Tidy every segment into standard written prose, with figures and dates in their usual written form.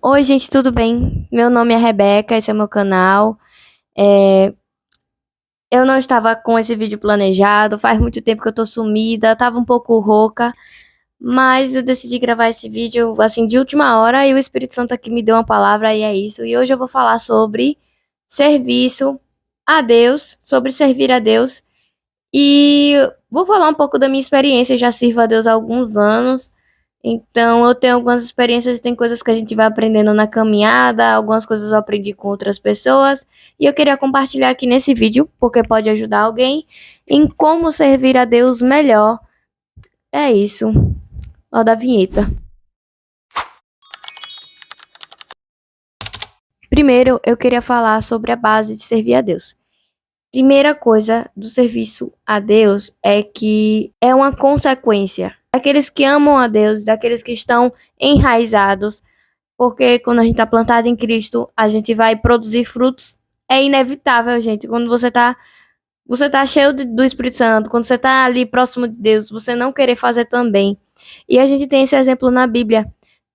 Oi, gente, tudo bem? Meu nome é Rebeca, esse é meu canal. É, eu não estava com esse vídeo planejado, faz muito tempo que eu tô sumida, tava um pouco rouca, mas eu decidi gravar esse vídeo assim de última hora e o Espírito Santo aqui me deu uma palavra e é isso. E hoje eu vou falar sobre serviço a Deus, sobre servir a Deus e vou falar um pouco da minha experiência. Eu já sirvo a Deus há alguns anos. Então, eu tenho algumas experiências, tem coisas que a gente vai aprendendo na caminhada, algumas coisas eu aprendi com outras pessoas, e eu queria compartilhar aqui nesse vídeo, porque pode ajudar alguém em como servir a Deus melhor. É isso. Ó da vinheta. Primeiro, eu queria falar sobre a base de servir a Deus. Primeira coisa do serviço a Deus é que é uma consequência. Daqueles que amam a Deus, daqueles que estão enraizados. Porque quando a gente está plantado em Cristo, a gente vai produzir frutos. É inevitável, gente. Quando você tá cheio do Espírito Santo, quando você está ali próximo de Deus, você não querer fazer também. E a gente tem esse exemplo na Bíblia,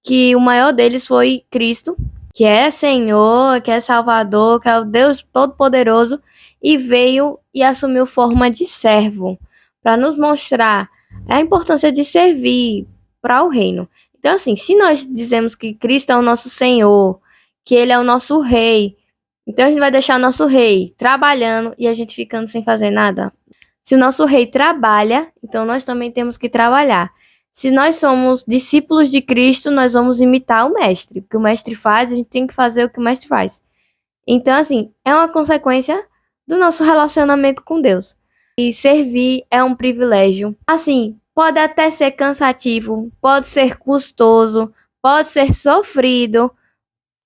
que o maior deles foi Cristo, que é Senhor, que é Salvador, que é o Deus Todo-Poderoso, e veio e assumiu forma de servo, para nos mostrar a importância de servir para o reino. Então, assim, se nós dizemos que Cristo é o nosso Senhor, que Ele é o nosso Rei, então a gente vai deixar o nosso Rei trabalhando e a gente ficando sem fazer nada? Se o nosso Rei trabalha, então nós também temos que trabalhar. Se nós somos discípulos de Cristo, nós vamos imitar o Mestre. O que o Mestre faz, a gente tem que fazer o que o Mestre faz. Então, assim, é uma consequência do nosso relacionamento com Deus. E servir é um privilégio. Assim, pode até ser cansativo, pode ser custoso, pode ser sofrido.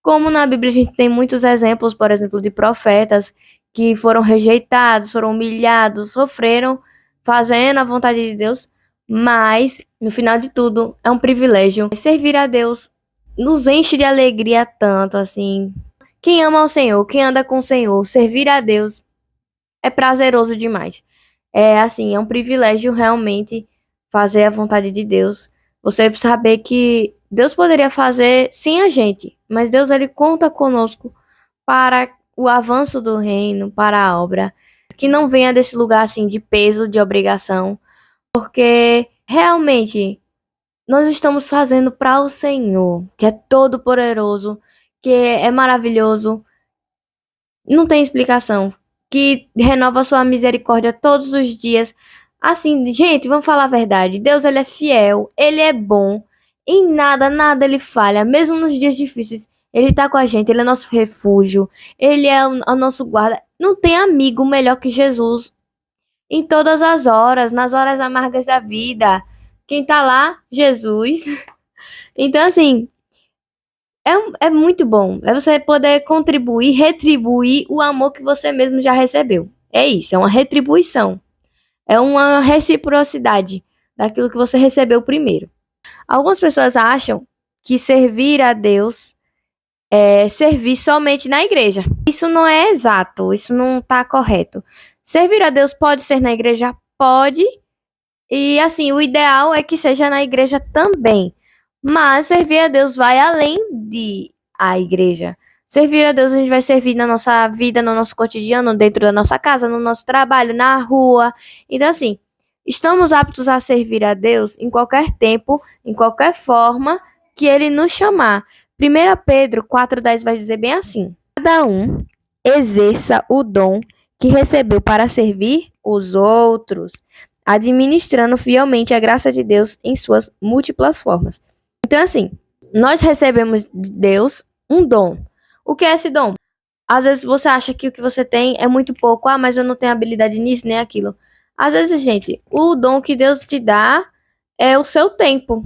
Como na Bíblia a gente tem muitos exemplos, por exemplo, de profetas que foram rejeitados, foram humilhados, sofreram fazendo a vontade de Deus, mas no final de tudo é um privilégio. Servir a Deus nos enche de alegria tanto assim. Quem ama ao Senhor, quem anda com o Senhor, servir a Deus é prazeroso demais. É assim, é um privilégio realmente fazer a vontade de Deus. Você saber que Deus poderia fazer sem a gente, mas Deus ele conta conosco para o avanço do reino, para a obra, que não venha desse lugar assim de peso, de obrigação, porque realmente nós estamos fazendo para o Senhor, que é todo poderoso, que é maravilhoso, não tem explicação, que renova sua misericórdia todos os dias. Assim, gente, vamos falar a verdade. Deus, ele é fiel, ele é bom. Em nada, nada ele falha, mesmo nos dias difíceis. Ele tá com a gente, ele é nosso refúgio, ele é o nosso guarda. Não tem amigo melhor que Jesus em todas as horas, nas horas amargas da vida. Quem tá lá? Jesus. Então, assim, é muito bom. É você poder contribuir, retribuir o amor que você mesmo já recebeu. É isso, é uma retribuição. É uma reciprocidade daquilo que você recebeu primeiro. Algumas pessoas acham que servir a Deus é servir somente na igreja. Isso não é exato, isso não está correto. Servir a Deus pode ser na igreja? Pode. E assim, o ideal é que seja na igreja também. Mas servir a Deus vai além de a igreja. Servir a Deus a gente vai servir na nossa vida, no nosso cotidiano, dentro da nossa casa, no nosso trabalho, na rua. Então, assim, estamos aptos a servir a Deus em qualquer tempo, em qualquer forma que Ele nos chamar. 1 Pedro 4,10 vai dizer bem assim: cada um exerça o dom que recebeu para servir os outros, administrando fielmente a graça de Deus em suas múltiplas formas. Então, assim, nós recebemos de Deus um dom. O que é esse dom? Às vezes você acha que o que você tem é muito pouco. Ah, mas eu não tenho habilidade nisso nem aquilo. Às vezes, gente, o dom que Deus te dá é o seu tempo.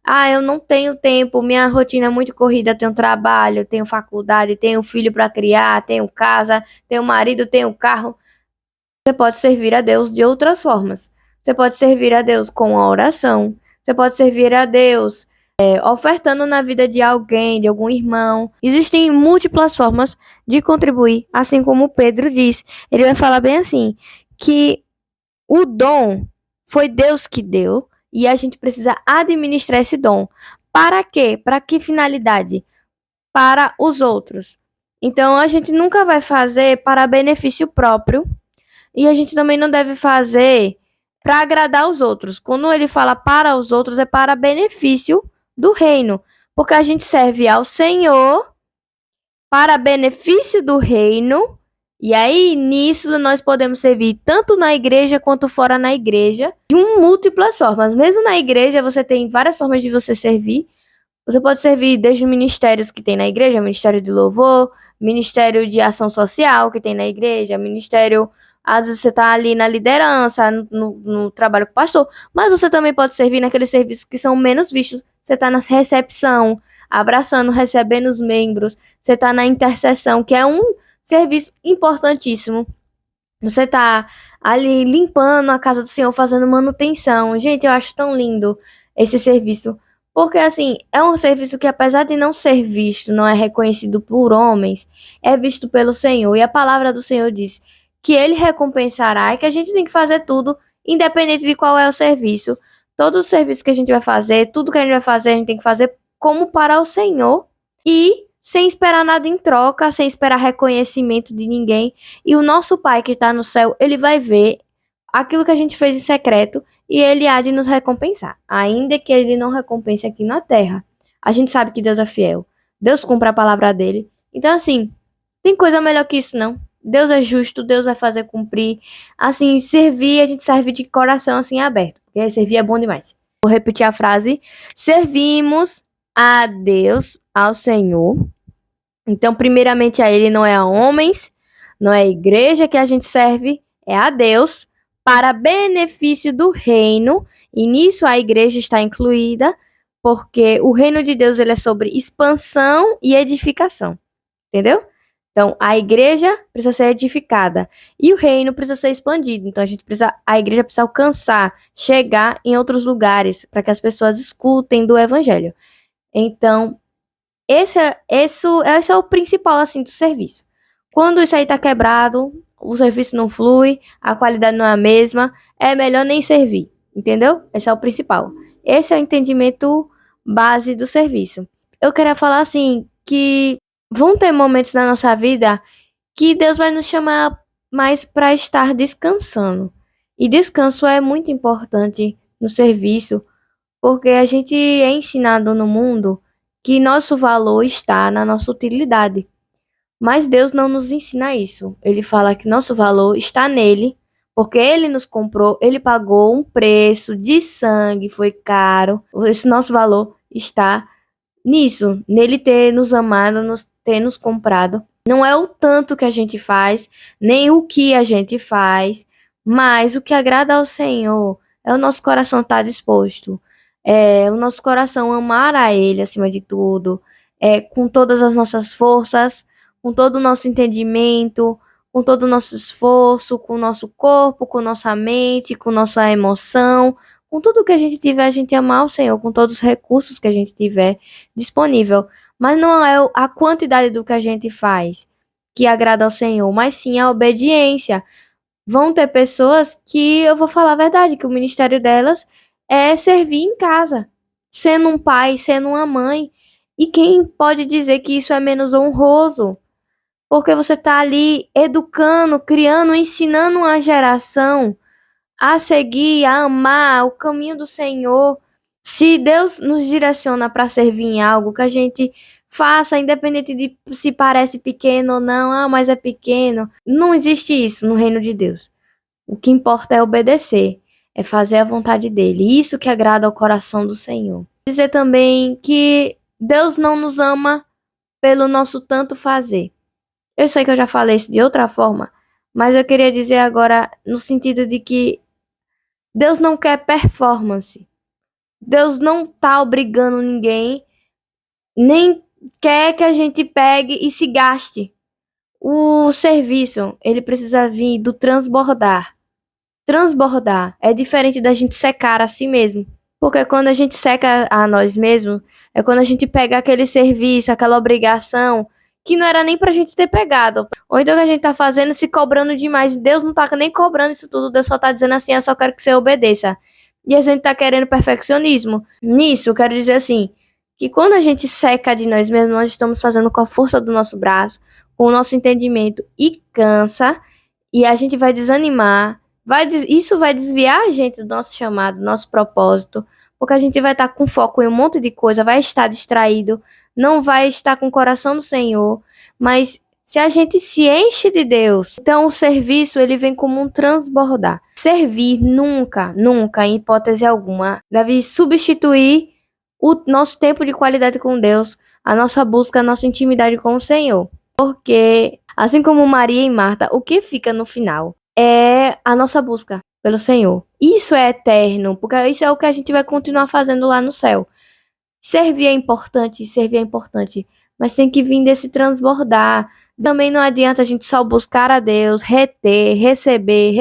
Ah, eu não tenho tempo, minha rotina é muito corrida, tenho trabalho, tenho faculdade, tenho filho para criar, tenho casa, tenho marido, tenho carro. Você pode servir a Deus de outras formas. Você pode servir a Deus com a oração. Você pode servir a Deus ofertando na vida de alguém, de algum irmão. Existem múltiplas formas de contribuir, assim como Pedro diz. Ele vai falar bem assim, que o dom foi Deus que deu e a gente precisa administrar esse dom. Para quê? Para que finalidade? para os outros. Então, a gente nunca vai fazer para benefício próprio e a gente também não deve fazer para agradar os outros. Quando ele fala para os outros, é para benefício do reino, porque a gente serve ao Senhor para benefício do reino. E aí, nisso, nós podemos servir tanto na igreja quanto fora na igreja, de múltiplas formas. Mesmo na igreja, você tem várias formas de você servir. Você pode servir desde ministérios que tem na igreja, ministério de louvor, ministério de ação social que tem na igreja, ministério, às vezes você está ali na liderança, no trabalho com o pastor, mas você também pode servir naqueles serviços que são menos vistos. Você está na recepção, abraçando, recebendo os membros, você está na intercessão, que é um serviço importantíssimo. Você está ali limpando a casa do Senhor, fazendo manutenção. Gente, eu acho tão lindo esse serviço. Porque, assim, é um serviço que, apesar de não ser visto, não é reconhecido por homens, é visto pelo Senhor. E a palavra do Senhor diz que Ele recompensará e que a gente tem que fazer tudo, independente de qual é o serviço. Todo o serviço que a gente vai fazer, tudo que a gente vai fazer, a gente tem que fazer como para o Senhor e sem esperar nada em troca, sem esperar reconhecimento de ninguém. E o nosso Pai que está no céu, Ele vai ver aquilo que a gente fez em secreto e Ele há de nos recompensar. Ainda que Ele não recompense aqui na terra, a gente sabe que Deus é fiel. Deus cumpre a palavra dele. Então, assim, tem coisa melhor que isso, não. Deus é justo, Deus vai fazer cumprir. Assim, servir, a gente serve de coração assim aberto. Porque servir é bom demais. Vou repetir a frase. Servimos a Deus, ao Senhor. Então, primeiramente a Ele, não é a homens, não é a igreja que a gente serve, é a Deus, para benefício do reino. E nisso a igreja está incluída, porque o reino de Deus ele é sobre expansão e edificação. Entendeu? Então, a igreja precisa ser edificada e o reino precisa ser expandido. Então, a igreja precisa alcançar, chegar em outros lugares para que as pessoas escutem do evangelho. Então, esse é o principal, assim, do serviço. Quando isso aí tá quebrado, o serviço não flui, a qualidade não é a mesma, é melhor nem servir, entendeu? Esse é o principal. Esse é o entendimento base do serviço. Eu queria falar, assim, que vão ter momentos na nossa vida que Deus vai nos chamar mais para estar descansando. E descanso é muito importante no serviço, porque a gente é ensinado no mundo que nosso valor está na nossa utilidade. Mas Deus não nos ensina isso. Ele fala que nosso valor está nele, porque ele nos comprou, ele pagou um preço de sangue, foi caro. Esse nosso valor está nisso, nele ter nos amado, ter nos comprado. Não é o tanto que a gente faz, nem o que a gente faz, mas o que agrada ao Senhor é o nosso coração estar disposto. É o nosso coração amar a Ele acima de tudo, com todas as nossas forças, com todo o nosso entendimento, com todo o nosso esforço, com o nosso corpo, com nossa mente, com nossa emoção, com tudo que a gente tiver, a gente amar o Senhor, com todos os recursos que a gente tiver disponível. Mas não é a quantidade do que a gente faz que agrada ao Senhor, mas sim a obediência. Vão ter pessoas que, eu vou falar a verdade, que o ministério delas é servir em casa, sendo um pai, sendo uma mãe. E quem pode dizer que isso é menos honroso? Porque você está ali educando, criando, ensinando uma geração a seguir, a amar o caminho do Senhor. Se Deus nos direciona para servir em algo, que a gente faça, independente de se parece pequeno ou não, mas é pequeno. Não existe isso no reino de Deus. O que importa é obedecer, é fazer a vontade dele. Isso que agrada ao coração do Senhor. Dizer também que Deus não nos ama pelo nosso tanto fazer. Eu sei que eu já falei isso de outra forma, mas eu queria dizer agora no sentido de que Deus não quer performance. Deus não tá obrigando ninguém, nem quer que a gente pegue e se gaste. O serviço, ele precisa vir do transbordar. Transbordar é diferente da gente secar a si mesmo. Porque quando a gente seca a nós mesmos, é quando a gente pega aquele serviço, aquela obrigação, que não era nem pra gente ter pegado. Ou então que a gente tá fazendo se cobrando demais. Deus não tá nem cobrando isso tudo, Deus só tá dizendo assim, eu só quero que você obedeça. E a gente tá querendo perfeccionismo. Nisso, eu quero dizer assim, que quando a gente seca de nós mesmos, nós estamos fazendo com a força do nosso braço, com o nosso entendimento e cansa, e a gente vai desanimar, isso vai desviar a gente do nosso chamado, do nosso propósito, porque a gente vai estar com foco em um monte de coisa, vai estar distraído, não vai estar com o coração do Senhor, mas se a gente se enche de Deus, então o serviço ele vem como um transbordar. Servir nunca, nunca, em hipótese alguma, deve substituir o nosso tempo de qualidade com Deus, a nossa busca, a nossa intimidade com o Senhor. Porque, assim como Maria e Marta, o que fica no final é a nossa busca pelo Senhor. Isso é eterno, porque isso é o que a gente vai continuar fazendo lá no céu. Servir é importante, mas tem que vir desse transbordar. Também não adianta a gente só buscar a Deus, reter, receber,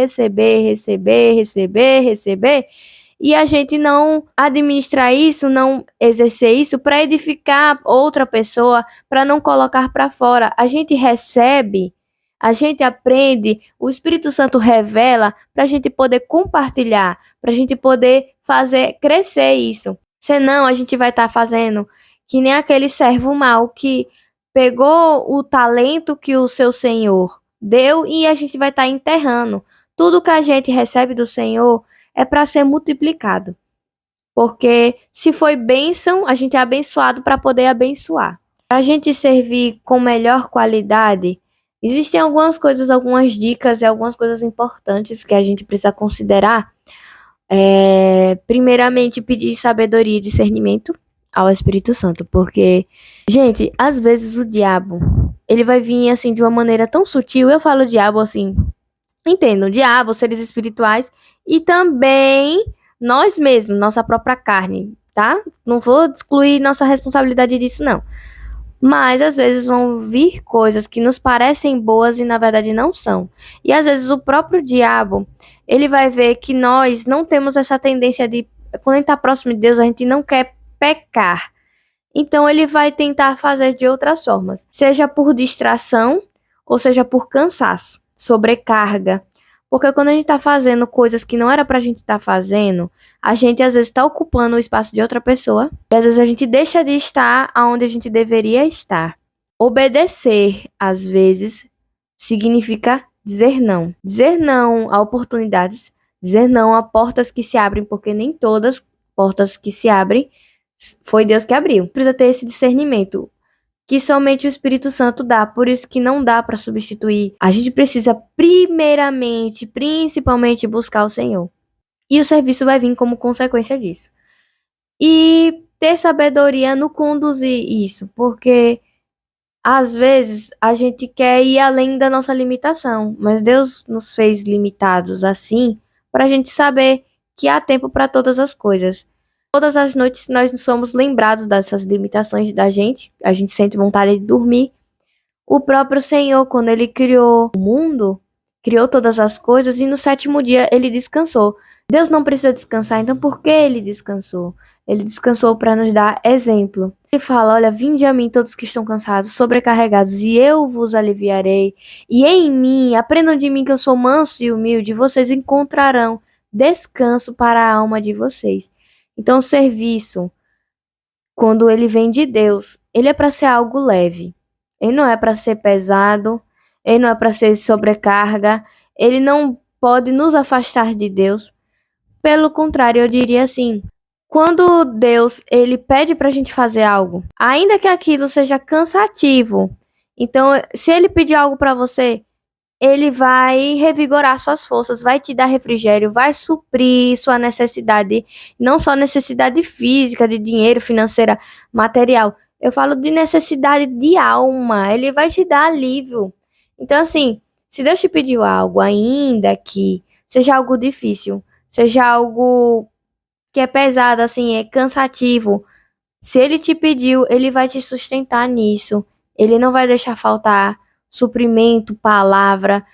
e a gente não administrar isso, não exercer isso para edificar outra pessoa, para não colocar para fora. A gente recebe, a gente aprende, o Espírito Santo revela para a gente poder compartilhar, para a gente poder fazer crescer isso. Senão a gente vai estar fazendo que nem aquele servo mau que pegou o talento que o seu senhor deu e a gente vai estar enterrando. Tudo que a gente recebe do Senhor é para ser multiplicado. Porque se foi bênção, a gente é abençoado para poder abençoar. Para a gente servir com melhor qualidade, existem algumas coisas, algumas dicas e algumas coisas importantes que a gente precisa considerar. Primeiramente, pedir sabedoria e discernimento ao Espírito Santo, porque, gente, às vezes o diabo, ele vai vir assim de uma maneira tão sutil. Eu falo diabo assim, entendo, o diabo, seres espirituais e também nós mesmos, nossa própria carne, tá? Não vou excluir nossa responsabilidade disso, não. Mas às vezes vão vir coisas que nos parecem boas e na verdade não são. E às vezes o próprio diabo, ele vai ver que nós não temos essa tendência de, quando a gente está próximo de Deus, a gente não quer pecar. Então ele vai tentar fazer de outras formas, seja por distração ou seja por cansaço, sobrecarga. Porque quando a gente está fazendo coisas que não era pra gente estar fazendo, a gente às vezes está ocupando o espaço de outra pessoa, e às vezes a gente deixa de estar onde a gente deveria estar. Obedecer, às vezes, significa dizer não. Dizer não a oportunidades, dizer não a portas que se abrem, porque nem todas portas que se abrem foi Deus que abriu. Precisa ter esse discernimento que somente o Espírito Santo dá, por isso que não dá para substituir. A gente precisa primeiramente, principalmente buscar o Senhor. E o serviço vai vir como consequência disso. E ter sabedoria no conduzir isso, porque às vezes a gente quer ir além da nossa limitação, mas Deus nos fez limitados assim para a gente saber que há tempo para todas as coisas. Todas as noites nós somos lembrados dessas limitações da gente, a gente sente vontade de dormir. O próprio Senhor, quando ele criou o mundo, criou todas as coisas e no sétimo dia ele descansou. Deus não precisa descansar, então por que ele descansou? Ele descansou para nos dar exemplo. Ele fala, olha, vinde a mim todos que estão cansados, sobrecarregados, e eu vos aliviarei. E em mim, aprendam de mim que eu sou manso e humilde, vocês encontrarão descanso para a alma de vocês. Então, o serviço, quando ele vem de Deus, ele é para ser algo leve. Ele não é para ser pesado, ele não é para ser sobrecarga, ele não pode nos afastar de Deus. Pelo contrário, eu diria assim, quando Deus ele pede para a gente fazer algo, ainda que aquilo seja cansativo, então, se ele pedir algo para você, ele vai revigorar suas forças, vai te dar refrigério, vai suprir sua necessidade, não só necessidade física, de dinheiro, financeira, material. Eu falo de necessidade de alma, ele vai te dar alívio. Então, assim, se Deus te pediu algo, ainda que seja algo difícil, seja algo que é pesado, assim, é cansativo, se ele te pediu, ele vai te sustentar nisso. Ele não vai deixar faltar suprimento, palavra,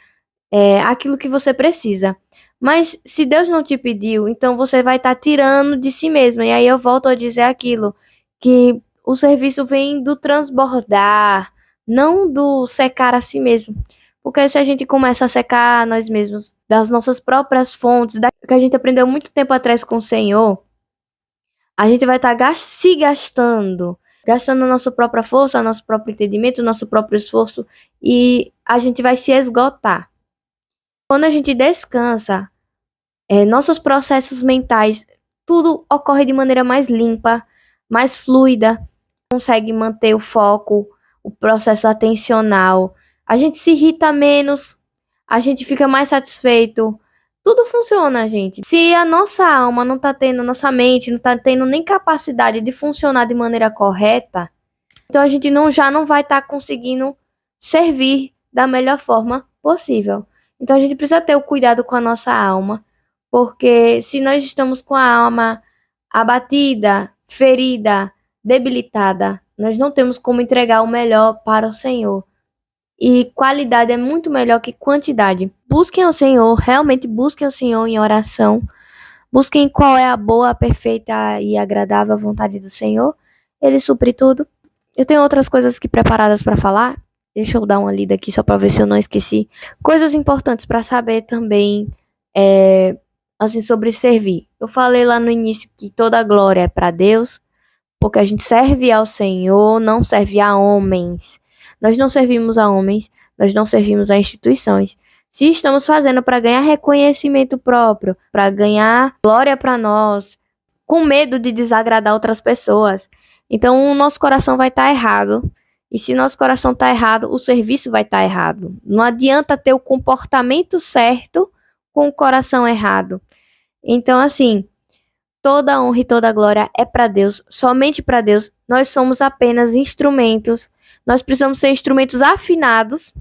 aquilo que você precisa. Mas se Deus não te pediu, então você vai estar tirando de si mesma. E aí eu volto a dizer aquilo, que o serviço vem do transbordar, não do secar a si mesmo. Porque se a gente começa a secar nós mesmos, das nossas próprias fontes, da que a gente aprendeu muito tempo atrás com o Senhor, A gente vai estar se gastando a nossa própria força, nosso próprio entendimento, nosso próprio esforço, e a gente vai se esgotar. Quando a gente descansa, nossos processos mentais, tudo ocorre de maneira mais limpa, mais fluida, consegue manter o foco, o processo atencional, a gente se irrita menos, a gente fica mais satisfeito. Tudo funciona, gente. Se a nossa alma não tá tendo, nossa mente não tá tendo nem capacidade de funcionar de maneira correta, então a gente já não vai estar conseguindo servir da melhor forma possível. Então a gente precisa ter o cuidado com a nossa alma, porque se nós estamos com a alma abatida, ferida, debilitada, nós não temos como entregar o melhor para o Senhor. E qualidade é muito melhor que quantidade. Busquem o Senhor, realmente busquem o Senhor em oração. Busquem qual é a boa, perfeita e agradável vontade do Senhor. Ele supre tudo. Eu tenho outras coisas aqui preparadas para falar. Deixa eu dar uma lida aqui só para ver se eu não esqueci. Coisas importantes para saber também, assim, sobre servir. Eu falei lá no início que toda a glória é para Deus, porque a gente serve ao Senhor, não serve a homens. Nós não servimos a homens, nós não servimos a instituições. Se estamos fazendo para ganhar reconhecimento próprio, para ganhar glória para nós, com medo de desagradar outras pessoas, então o nosso coração vai estar errado. E se nosso coração está errado, o serviço vai estar errado. Não adianta ter o comportamento certo com o coração errado. Então, assim, toda honra e toda glória é para Deus, somente para Deus. Nós somos apenas instrumentos. Nós precisamos ser instrumentos afinados.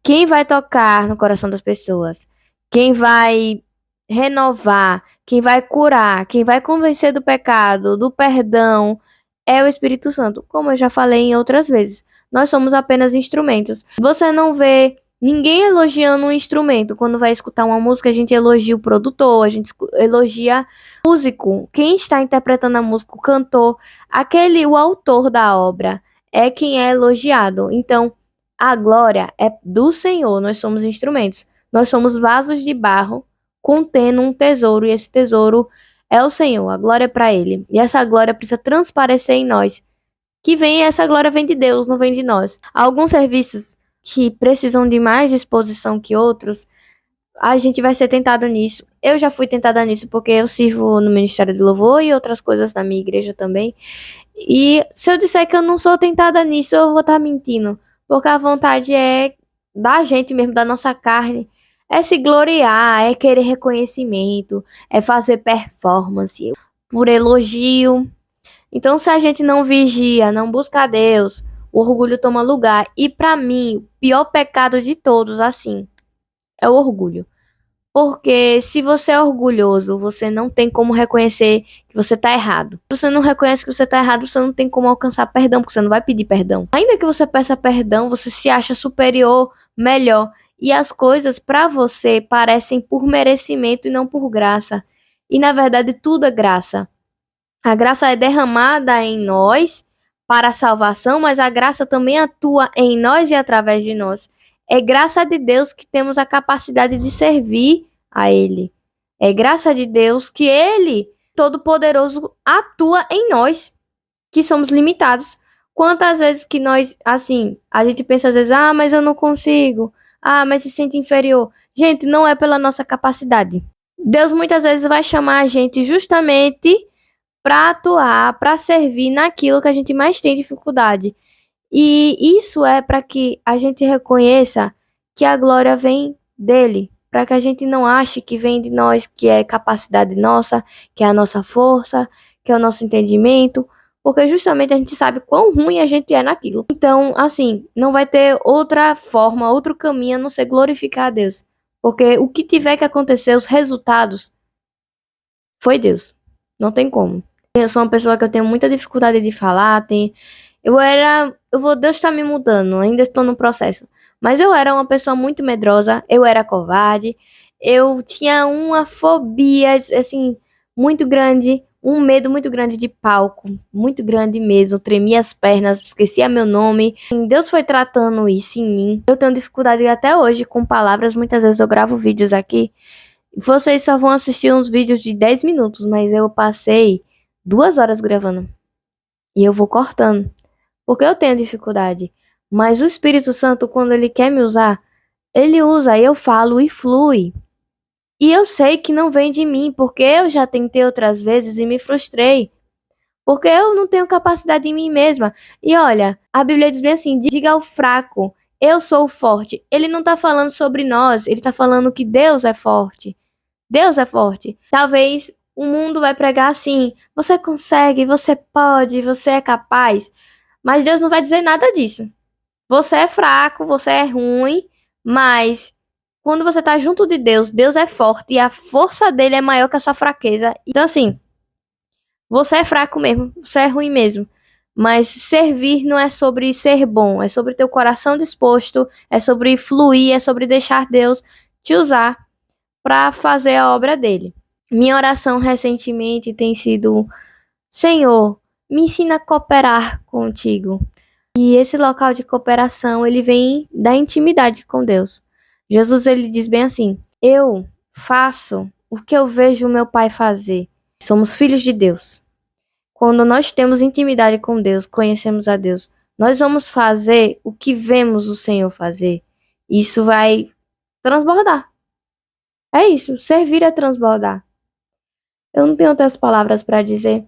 Quem vai tocar no coração das pessoas? Quem vai renovar? Quem vai curar? Quem vai convencer do pecado, do perdão? É o Espírito Santo, como eu já falei em outras vezes. Nós somos apenas instrumentos. Você não vê ninguém elogiando um instrumento. Quando vai escutar uma música, a gente elogia o produtor, a gente elogia o músico, quem está interpretando a música, o cantor, o autor da obra, é quem é elogiado. Então, a glória é do Senhor, nós somos instrumentos. Nós somos vasos de barro contendo um tesouro, e esse tesouro é o Senhor, a glória é para Ele. E essa glória precisa transparecer em nós. Essa glória vem de Deus, não vem de nós. Alguns serviços que precisam de mais exposição que outros, a gente vai ser tentado nisso. Eu já fui tentada nisso porque eu sirvo no Ministério de Louvor e outras coisas na minha igreja também. E se eu disser que eu não sou tentada nisso, eu vou estar mentindo. Porque a vontade é da gente mesmo, da nossa carne. É se gloriar, é querer reconhecimento, é fazer performance por elogio. Então, se a gente não vigia, não busca a Deus, o orgulho toma lugar. E para mim, o pior pecado de todos, assim, é o orgulho. Porque se você é orgulhoso, você não tem como reconhecer que você tá errado. Se você não reconhece que você tá errado, você não tem como alcançar perdão, porque você não vai pedir perdão. Ainda que você peça perdão, você se acha superior, melhor. E as coisas para você parecem por merecimento e não por graça. E na verdade tudo é graça. A graça é derramada em nós para a salvação, mas a graça também atua em nós e através de nós. É graça de Deus que temos a capacidade de servir a Ele. É graça de Deus que Ele, Todo-Poderoso, atua em nós, que somos limitados. Quantas vezes que nós, assim, a gente pensa às vezes, mas eu não consigo, mas se sente inferior. Gente, não é pela nossa capacidade. Deus muitas vezes vai chamar a gente justamente para atuar, para servir naquilo que a gente mais tem dificuldade. E isso é para que a gente reconheça que a glória vem dele, para que a gente não ache que vem de nós, que é capacidade nossa, que é a nossa força, que é o nosso entendimento, porque justamente a gente sabe quão ruim a gente é naquilo. Então, assim, não vai ter outra forma, outro caminho a não ser glorificar a Deus. Porque o que tiver que acontecer, os resultados, foi Deus. Não tem como. Eu sou uma pessoa que eu tenho muita dificuldade de falar, Deus está me mudando, ainda estou no processo. Mas eu era uma pessoa muito medrosa, eu era covarde, eu tinha uma fobia, assim, muito grande, um medo muito grande de palco, muito grande mesmo, tremia as pernas, esquecia meu nome. Deus foi tratando isso em mim. Eu tenho dificuldade até hoje com palavras, muitas vezes eu gravo vídeos aqui, vocês só vão assistir uns vídeos de 10 minutos, mas eu passei 2 horas gravando. E eu vou cortando. Porque eu tenho dificuldade. Mas o Espírito Santo, quando ele quer me usar, ele usa, aí eu falo e flui. E eu sei que não vem de mim, porque eu já tentei outras vezes e me frustrei. Porque eu não tenho capacidade em mim mesma. E olha, a Bíblia diz bem assim: diga ao fraco, eu sou o forte. Ele não tá falando sobre nós, ele tá falando que Deus é forte. Deus é forte. Talvez o mundo vai pregar assim: você consegue, você pode, você é capaz. Mas Deus não vai dizer nada disso. Você é fraco, você é ruim, mas quando você tá junto de Deus, Deus é forte e a força dele é maior que a sua fraqueza. Então, assim, você é fraco mesmo, você é ruim mesmo. Mas servir não é sobre ser bom, é sobre ter o coração disposto, é sobre fluir, é sobre deixar Deus te usar para fazer a obra dele. Minha oração recentemente tem sido: Senhor, me ensina a cooperar contigo. E esse local de cooperação, ele vem da intimidade com Deus. Jesus, ele diz bem assim: eu faço o que eu vejo o meu Pai fazer. Somos filhos de Deus. Quando nós temos intimidade com Deus, conhecemos a Deus, nós vamos fazer o que vemos o Senhor fazer. Isso vai transbordar. É isso, servir é transbordar. Eu não tenho outras palavras para dizer.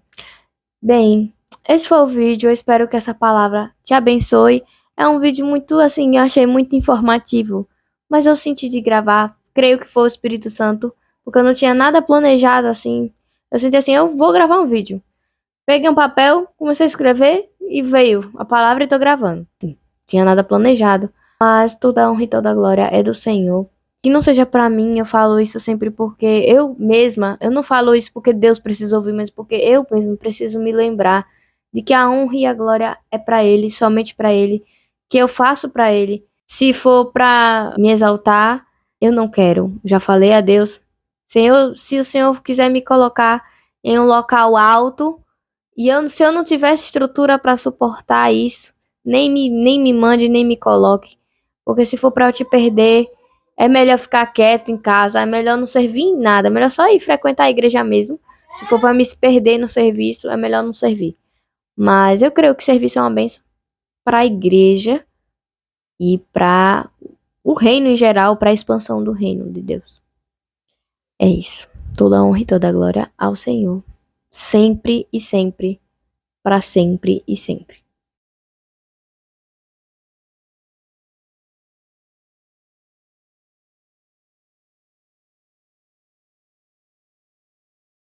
Bem, esse foi o vídeo. Eu espero que essa palavra te abençoe. É um vídeo muito, assim, eu achei muito informativo, mas eu senti de gravar. Creio que foi o Espírito Santo, porque eu não tinha nada planejado, assim. Eu senti assim: eu vou gravar um vídeo. Peguei um papel, comecei a escrever e veio a palavra e tô gravando. Sim, tinha nada planejado, mas toda a honra e toda a glória é do Senhor. Que não seja pra mim, eu falo isso sempre porque eu mesma, eu não falo isso porque Deus precisa ouvir, mas porque eu mesmo preciso me lembrar de que a honra e a glória é pra Ele, somente pra Ele, que eu faço pra Ele. Se for pra me exaltar, eu não quero. Já falei a Deus: Senhor, se o Senhor quiser me colocar em um local alto, se eu não tivesse estrutura para suportar isso, nem me mande, nem me coloque. Porque se for para eu te perder, é melhor ficar quieto em casa, é melhor não servir em nada, é melhor só ir frequentar a igreja mesmo. Se for para me perder no serviço, é melhor não servir. Mas eu creio que serviço é uma bênção para a igreja e para o reino em geral, para a expansão do reino de Deus. É isso. Toda a honra e toda a glória ao Senhor, sempre e sempre, para sempre e sempre.